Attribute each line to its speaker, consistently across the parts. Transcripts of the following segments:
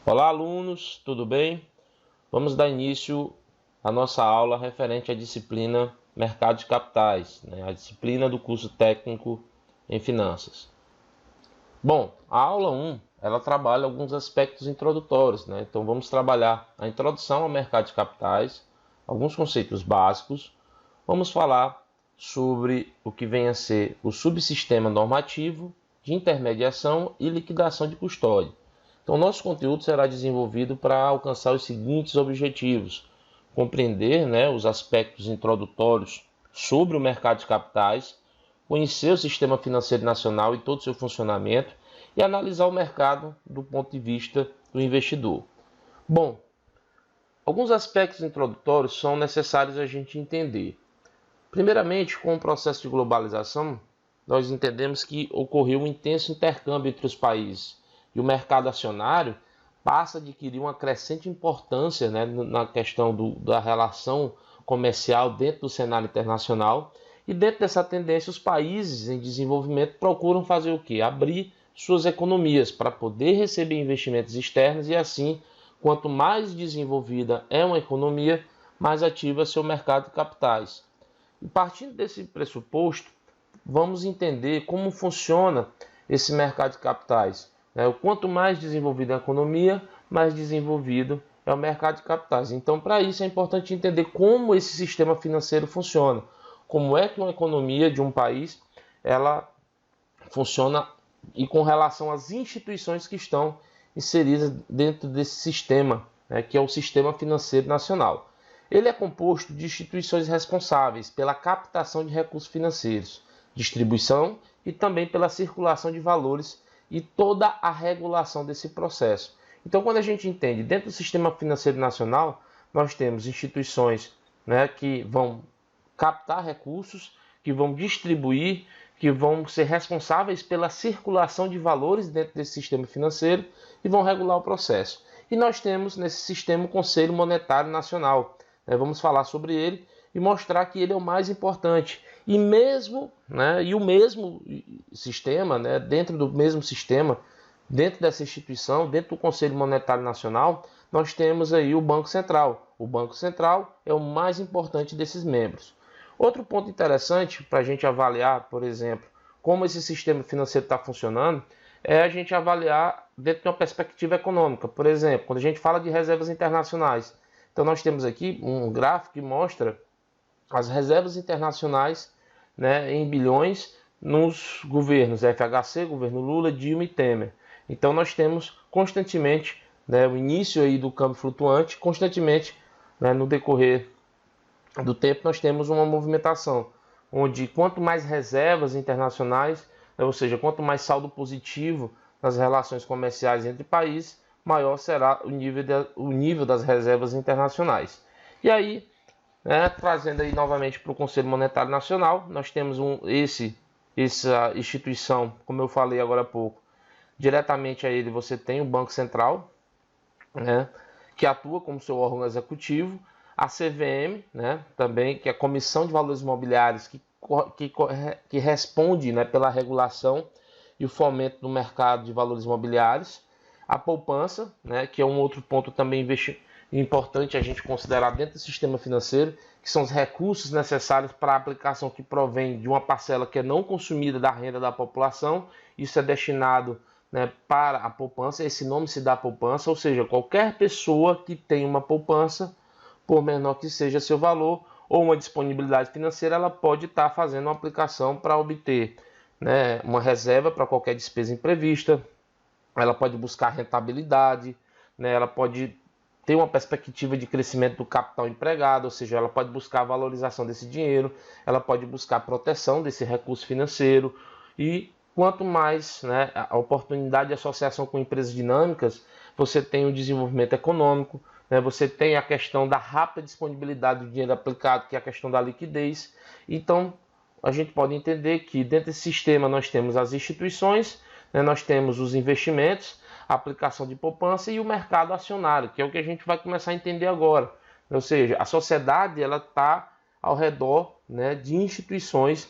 Speaker 1: Olá, alunos, tudo bem? Vamos dar início à nossa aula referente à disciplina Mercado de Capitais, a disciplina do curso técnico em Finanças. Bom, a aula 1, ela trabalha alguns aspectos introdutórios, Então vamos trabalhar a introdução ao mercado de capitais, alguns conceitos básicos, vamos falar sobre o que vem a ser o subsistema normativo de intermediação e liquidação de custódia. Então, nosso conteúdo será desenvolvido para alcançar os seguintes objetivos: compreender, os aspectos introdutórios sobre o mercado de capitais, conhecer o sistema financeiro nacional e todo o seu funcionamento e analisar o mercado do ponto de vista do investidor. Bom, alguns aspectos introdutórios são necessários a gente entender. Primeiramente, com o processo de globalização, nós entendemos que ocorreu um intenso intercâmbio entre os países e o mercado acionário passa a adquirir uma crescente importância na questão da relação comercial dentro do cenário internacional. E dentro dessa tendência, os países em desenvolvimento procuram fazer o quê? Abrir suas economias para poder receber investimentos externos e assim, quanto mais desenvolvida é uma economia, mais ativa é seu mercado de capitais. E partindo desse pressuposto, vamos entender como funciona esse mercado de capitais. Quanto mais desenvolvida a economia, mais desenvolvido é o mercado de capitais. Então, para isso é importante entender como esse sistema financeiro funciona, como é que uma economia de um país ela funciona e com relação às instituições que estão inseridas dentro desse sistema, que é o sistema financeiro nacional. Ele é composto de instituições responsáveis pela captação de recursos financeiros, distribuição e também pela circulação de valores e toda a regulação desse processo. Então, quando a gente entende, dentro do sistema financeiro nacional, nós temos instituições que vão captar recursos, que vão distribuir, que vão ser responsáveis pela circulação de valores dentro desse sistema financeiro e vão regular o processo. E nós temos nesse sistema o Conselho Monetário Nacional. Vamos falar sobre ele e mostrar que ele é o mais importante. E o mesmo sistema, dentro do mesmo sistema, dentro dessa instituição, dentro do Conselho Monetário Nacional, nós temos aí o Banco Central. O Banco Central é o mais importante desses membros. Outro ponto interessante para a gente avaliar, por exemplo, como esse sistema financeiro está funcionando, é a gente avaliar dentro de uma perspectiva econômica. Por exemplo, quando a gente fala de reservas internacionais, então nós temos aqui um gráfico que mostra as reservas internacionais em bilhões nos governos FHC, governo Lula, Dilma e Temer. Então nós temos constantemente o início aí do câmbio flutuante, constantemente no decorrer do tempo nós temos uma movimentação, onde quanto mais reservas internacionais, ou seja, quanto mais saldo positivo nas relações comerciais entre países, maior será o nível das reservas internacionais. E aí, trazendo aí novamente para o Conselho Monetário Nacional, nós temos essa instituição, como eu falei agora há pouco, diretamente a ele você tem o Banco Central, que atua como seu órgão executivo, a CVM, também, que é a Comissão de Valores Imobiliários, que responde pela regulação e o fomento do mercado de valores imobiliários, a poupança, que é um outro ponto também importante a gente considerar dentro do sistema financeiro, que são os recursos necessários para a aplicação que provém de uma parcela que é não consumida da renda da população. Isso é destinado para a poupança, esse nome se dá poupança, ou seja, qualquer pessoa que tem uma poupança, por menor que seja seu valor, ou uma disponibilidade financeira, ela pode estar fazendo uma aplicação para obter uma reserva para qualquer despesa imprevista, ela pode buscar rentabilidade, ela pode ter uma perspectiva de crescimento do capital empregado, ou seja, ela pode buscar a valorização desse dinheiro, ela pode buscar a proteção desse recurso financeiro e quanto mais a oportunidade de associação com empresas dinâmicas, você tem o desenvolvimento econômico, você tem a questão da rápida disponibilidade do dinheiro aplicado, que é a questão da liquidez. Então, a gente pode entender que dentro desse sistema nós temos as instituições, nós temos os investimentos, a aplicação de poupança e o mercado acionário, que é o que a gente vai começar a entender agora. Ou seja, a sociedade está ao redor de instituições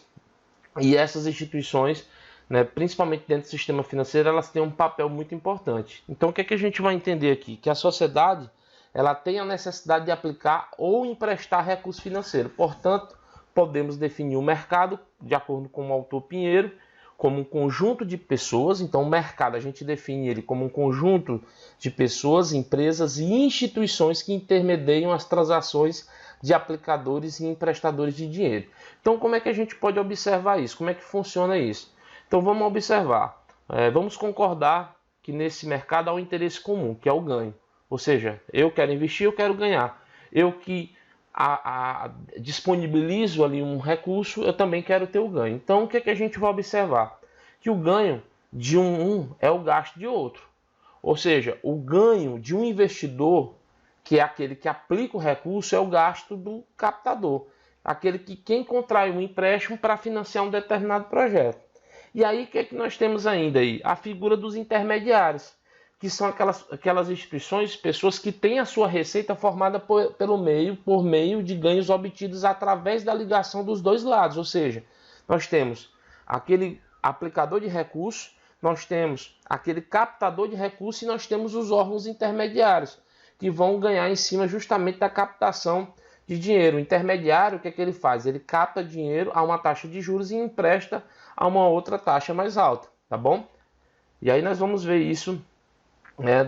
Speaker 1: e essas instituições né, principalmente dentro do sistema financeiro, elas têm um papel muito importante. Então, o que é que a gente vai entender aqui? Que a sociedade ela tem a necessidade de aplicar ou emprestar recurso financeiro. Portanto, podemos definir o mercado, de acordo com o autor Pinheiro, como um conjunto de pessoas. Então, o mercado, a gente define ele como um conjunto de pessoas, empresas e instituições que intermediam as transações de aplicadores e emprestadores de dinheiro. Então, como é que a gente pode observar isso? Como é que funciona isso? Então, vamos observar. Vamos concordar que nesse mercado há um interesse comum, que é o ganho. Ou seja, eu quero investir, eu quero ganhar. Eu que disponibilizo ali um recurso, eu também quero ter o ganho. Então, o que é que a gente vai observar? Que o ganho de um é o gasto de outro. Ou seja, o ganho de um investidor, que é aquele que aplica o recurso, é o gasto do captador. Aquele que quem contrai um empréstimo para financiar um determinado projeto. E aí, o que é que nós temos ainda aí? A figura dos intermediários, que são aquelas instituições, pessoas que têm a sua receita formada por meio de ganhos obtidos através da ligação dos dois lados. Ou seja, nós temos aquele aplicador de recursos, nós temos aquele captador de recursos e nós temos os órgãos intermediários, que vão ganhar em cima justamente da captação de dinheiro. O intermediário, o que é que ele faz? Ele capta dinheiro a uma taxa de juros e empresta a uma outra taxa mais alta, tá bom? E aí nós vamos ver isso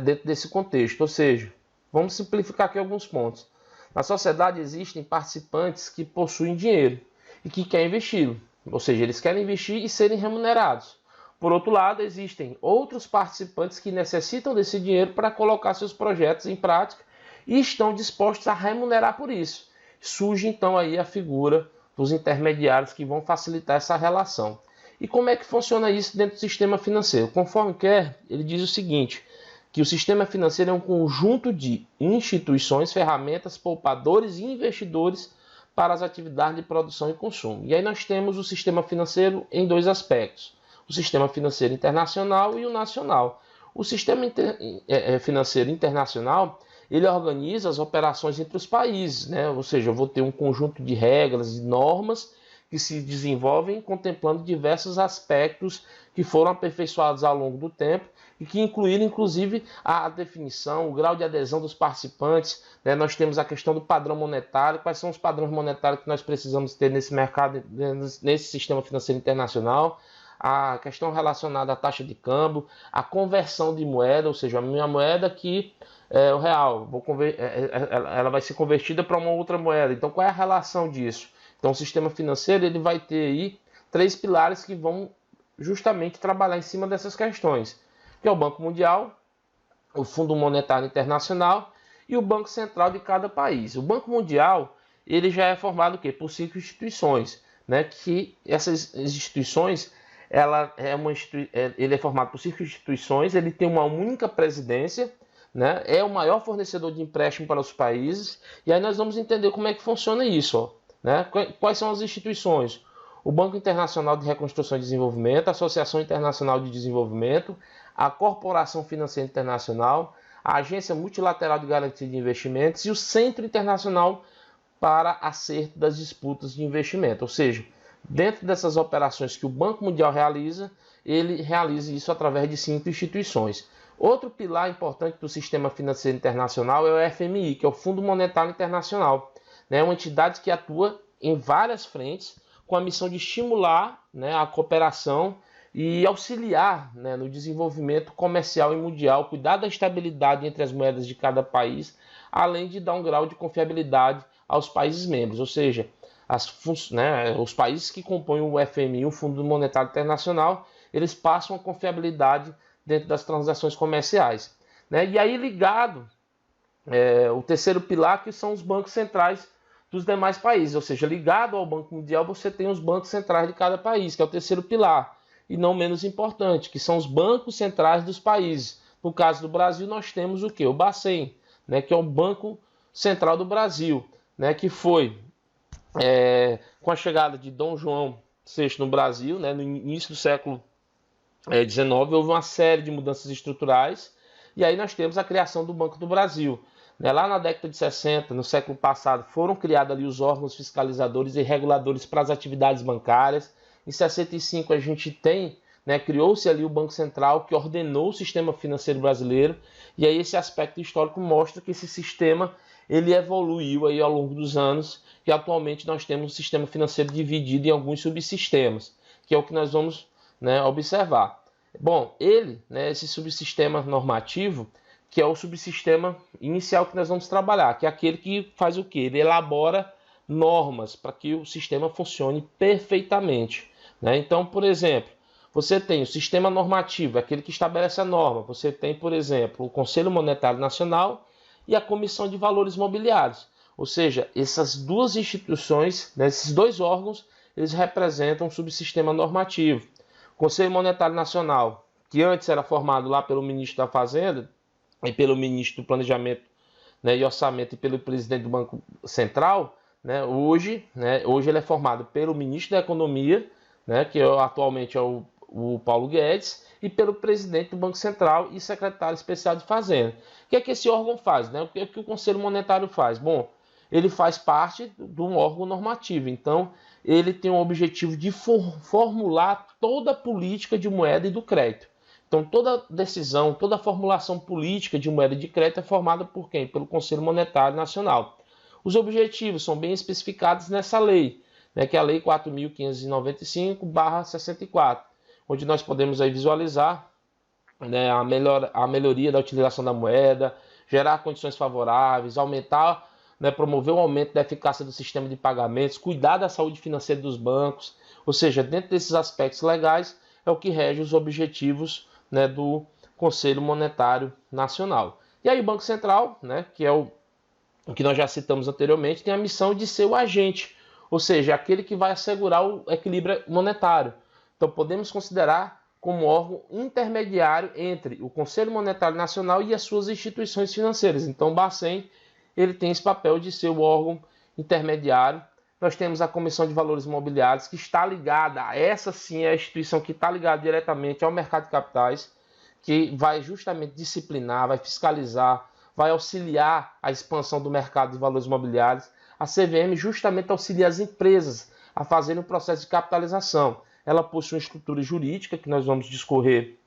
Speaker 1: dentro desse contexto. Ou seja, vamos simplificar aqui alguns pontos. Na sociedade existem participantes que possuem dinheiro e que querem investi-lo. Ou seja, eles querem investir e serem remunerados. Por outro lado, existem outros participantes que necessitam desse dinheiro para colocar seus projetos em prática e estão dispostos a remunerar por isso. Surge então aí a figura dos intermediários que vão facilitar essa relação. E como é que funciona isso dentro do sistema financeiro? Conforme Kerr, ele diz o seguinte, que o sistema financeiro é um conjunto de instituições, ferramentas, poupadores e investidores para as atividades de produção e consumo. E aí nós temos o sistema financeiro em dois aspectos, o sistema financeiro internacional e o nacional. O sistema financeiro internacional, ele organiza as operações entre os países, né? Ou seja, eu vou ter um conjunto de regras e normas que se desenvolvem contemplando diversos aspectos que foram aperfeiçoados ao longo do tempo e que incluíram, inclusive, a definição, o grau de adesão dos participantes. Né? Nós temos a questão do padrão monetário, quais são os padrões monetários que nós precisamos ter nesse mercado, nesse sistema financeiro internacional, a questão relacionada à taxa de câmbio, a conversão de moeda, ou seja, a minha moeda aqui é o real, ela vai ser convertida para uma outra moeda. Então, qual é a relação disso? Então, o sistema financeiro ele vai ter aí três pilares que vão justamente trabalhar em cima dessas questões, que é o Banco Mundial, o Fundo Monetário Internacional e o Banco Central de cada país. O Banco Mundial ele já é formado por 5 instituições, né? Que essas instituições ele é formado por 5 instituições, ele tem uma única presidência, né? É o maior fornecedor de empréstimo para os países, e aí nós vamos entender como é que funciona isso, ó. Né? Quais são as instituições? O Banco Internacional de Reconstrução e Desenvolvimento, a Associação Internacional de Desenvolvimento, a Corporação Financeira Internacional, a Agência Multilateral de Garantia de Investimentos e o Centro Internacional para Acerto das Disputas de Investimento. Ou seja, dentro dessas operações que o Banco Mundial realiza, ele realiza isso através de 5 instituições. Outro pilar importante do sistema financeiro internacional é o FMI, que é o Fundo Monetário Internacional. É uma entidade que atua em várias frentes com a missão de estimular, né, a cooperação e auxiliar, né, no desenvolvimento comercial e mundial, cuidar da estabilidade entre as moedas de cada país, além de dar um grau de confiabilidade aos países membros, ou seja, os países que compõem o FMI, o Fundo Monetário Internacional, eles passam a confiabilidade dentro das transações comerciais. Né? E aí ligado o terceiro pilar, que são os bancos centrais dos demais países, ou seja, ligado ao Banco Mundial você tem os bancos centrais de cada país, que é o terceiro pilar, e não menos importante, que são os bancos centrais dos países. No caso do Brasil nós temos o que? O Bacen, né, que é o Banco Central do Brasil, né, que foi com a chegada de Dom João VI no Brasil, né, no início do século XIX, houve uma série de mudanças estruturais, e aí nós temos a criação do Banco do Brasil. Lá na década de 60, no século passado, foram criados ali os órgãos fiscalizadores e reguladores para as atividades bancárias. Em 65 a gente tem, né? Criou-se ali o Banco Central, que ordenou o sistema financeiro brasileiro, e aí esse aspecto histórico mostra que esse sistema ele evoluiu aí ao longo dos anos, e atualmente nós temos um sistema financeiro dividido em alguns subsistemas, que é o que nós vamos, né, observar. Bom, esse subsistema normativo, que é o subsistema inicial que nós vamos trabalhar, que é aquele que faz o quê? Ele elabora normas para que o sistema funcione perfeitamente, né? Então, por exemplo, você tem o sistema normativo, aquele que estabelece a norma. Você tem, por exemplo, o Conselho Monetário Nacional e a Comissão de Valores Mobiliários. Ou seja, essas duas instituições, né, esses dois órgãos, eles representam um subsistema normativo. O Conselho Monetário Nacional, que antes era formado lá pelo ministro da Fazenda e pelo ministro do Planejamento, né, e Orçamento e pelo presidente do Banco Central, né, hoje ele é formado pelo ministro da Economia, né, que atualmente é o Paulo Guedes, e pelo presidente do Banco Central e secretário especial de Fazenda. O que é que esse órgão faz, né? O que é que o Conselho Monetário faz? Bom, ele faz parte de um órgão normativo, então ele tem o objetivo de formular toda a política de moeda e do crédito. Então toda decisão, toda a formulação política de moeda e de crédito é formada por quem? Pelo Conselho Monetário Nacional. Os objetivos são bem especificados nessa lei, né, que é a Lei 4.595/64, onde nós podemos aí visualizar, né, a melhoria da utilização da moeda, gerar condições favoráveis, aumentar, né, promover o aumento da eficácia do sistema de pagamentos, cuidar da saúde financeira dos bancos. Ou seja, dentro desses aspectos legais é o que rege os objetivos, né, do Conselho Monetário Nacional. E aí o Banco Central, né, que é o que nós já citamos anteriormente, tem a missão de ser o agente, ou seja, aquele que vai assegurar o equilíbrio monetário. Então podemos considerar como órgão intermediário entre o Conselho Monetário Nacional e as suas instituições financeiras. Então o Bacen ele tem esse papel de ser o órgão intermediário. Nós temos a Comissão de Valores Mobiliários, que está ligada, essa sim é a instituição que está ligada diretamente ao mercado de capitais, que vai justamente disciplinar, vai fiscalizar, vai auxiliar a expansão do mercado de valores mobiliários. A CVM justamente auxilia as empresas a fazerem um processo de capitalização. Ela possui uma estrutura jurídica, que nós vamos discorrer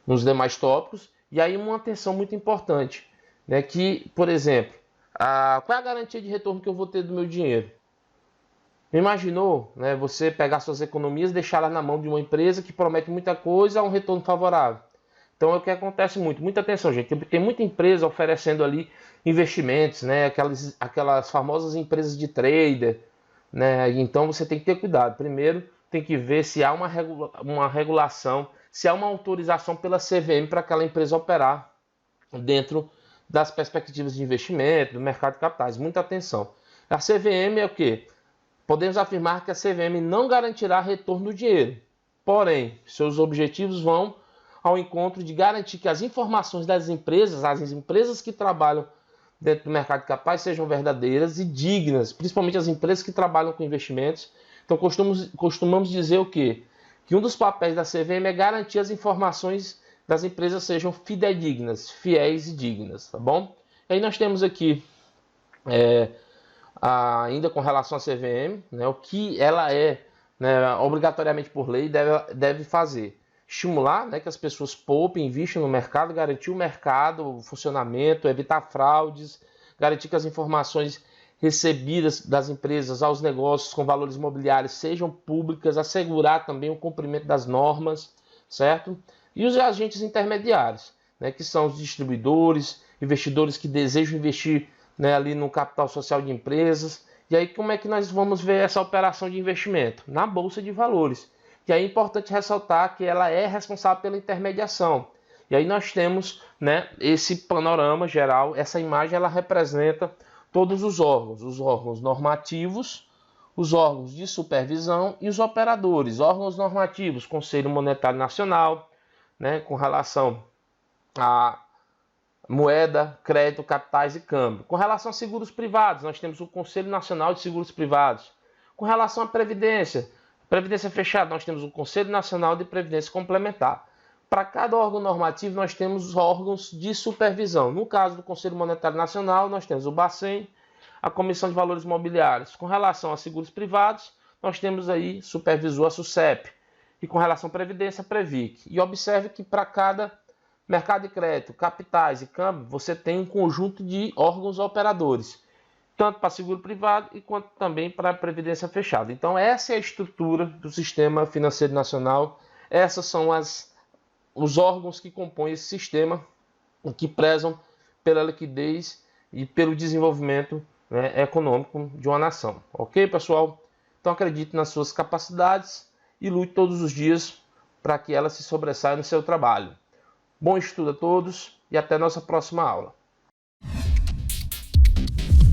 Speaker 1: nos demais tópicos, e aí uma atenção muito importante, né, que, por exemplo, qual é a garantia de retorno que eu vou ter do meu dinheiro? Imaginou, né, você pegar suas economias e deixá-las na mão de uma empresa que promete muita coisa a um retorno favorável? Então é o que acontece muito. Muita atenção, gente. Tem muita empresa oferecendo ali investimentos, né, aquelas famosas empresas de trader, né? Então você tem que ter cuidado. Primeiro tem que ver se há uma regulação, se há uma autorização pela CVM para aquela empresa operar dentro das perspectivas de investimento, do mercado de capitais. Muita atenção. A CVM é o quê? Podemos afirmar que a CVM não garantirá retorno do dinheiro. Porém, seus objetivos vão ao encontro de garantir que as informações das empresas, as empresas que trabalham dentro do mercado de capitais, sejam verdadeiras e dignas, principalmente as empresas que trabalham com investimentos. Então, costumamos dizer o quê? Que um dos papéis da CVM é garantir as informações das empresas sejam fidedignas, fiéis e dignas, tá bom? E aí nós temos aqui, ainda com relação à CVM, né, o que ela né, obrigatoriamente por lei deve fazer. Estimular, né, que as pessoas poupem, investam no mercado, garantir o mercado, o funcionamento, evitar fraudes, garantir que as informações recebidas das empresas aos negócios com valores imobiliários sejam públicas, assegurar também o cumprimento das normas, certo? E os agentes intermediários, né, que são os distribuidores, investidores que desejam investir, né, ali no capital social de empresas. E aí como é que nós vamos ver essa operação de investimento? Na Bolsa de Valores. E aí é importante ressaltar que ela é responsável pela intermediação. E aí nós temos, né, esse panorama geral, essa imagem ela representa todos os órgãos normativos, os órgãos de supervisão e os operadores. Órgãos normativos, Conselho Monetário Nacional, né, com relação a moeda, crédito, capitais e câmbio. Com relação a seguros privados, nós temos o Conselho Nacional de Seguros Privados. Com relação à Previdência fechada, nós temos o Conselho Nacional de Previdência Complementar. Para cada órgão normativo, nós temos os órgãos de supervisão. No caso do Conselho Monetário Nacional, nós temos o Bacen, a Comissão de Valores Mobiliários. Com relação a seguros privados, nós temos aí supervisor a SUSEP. E com relação à Previdência, Previc. E observe que para cada mercado de crédito, capitais e câmbio, você tem um conjunto de órgãos operadores, tanto para seguro privado e quanto também para a Previdência fechada. Então essa é a estrutura do Sistema Financeiro Nacional, essas são os órgãos que compõem esse sistema e que prezam pela liquidez e pelo desenvolvimento, né, econômico de uma nação. Ok, pessoal? Então acredite nas suas capacidades e lute todos os dias para que ela se sobressaia no seu trabalho. Bom estudo a todos e até nossa próxima aula.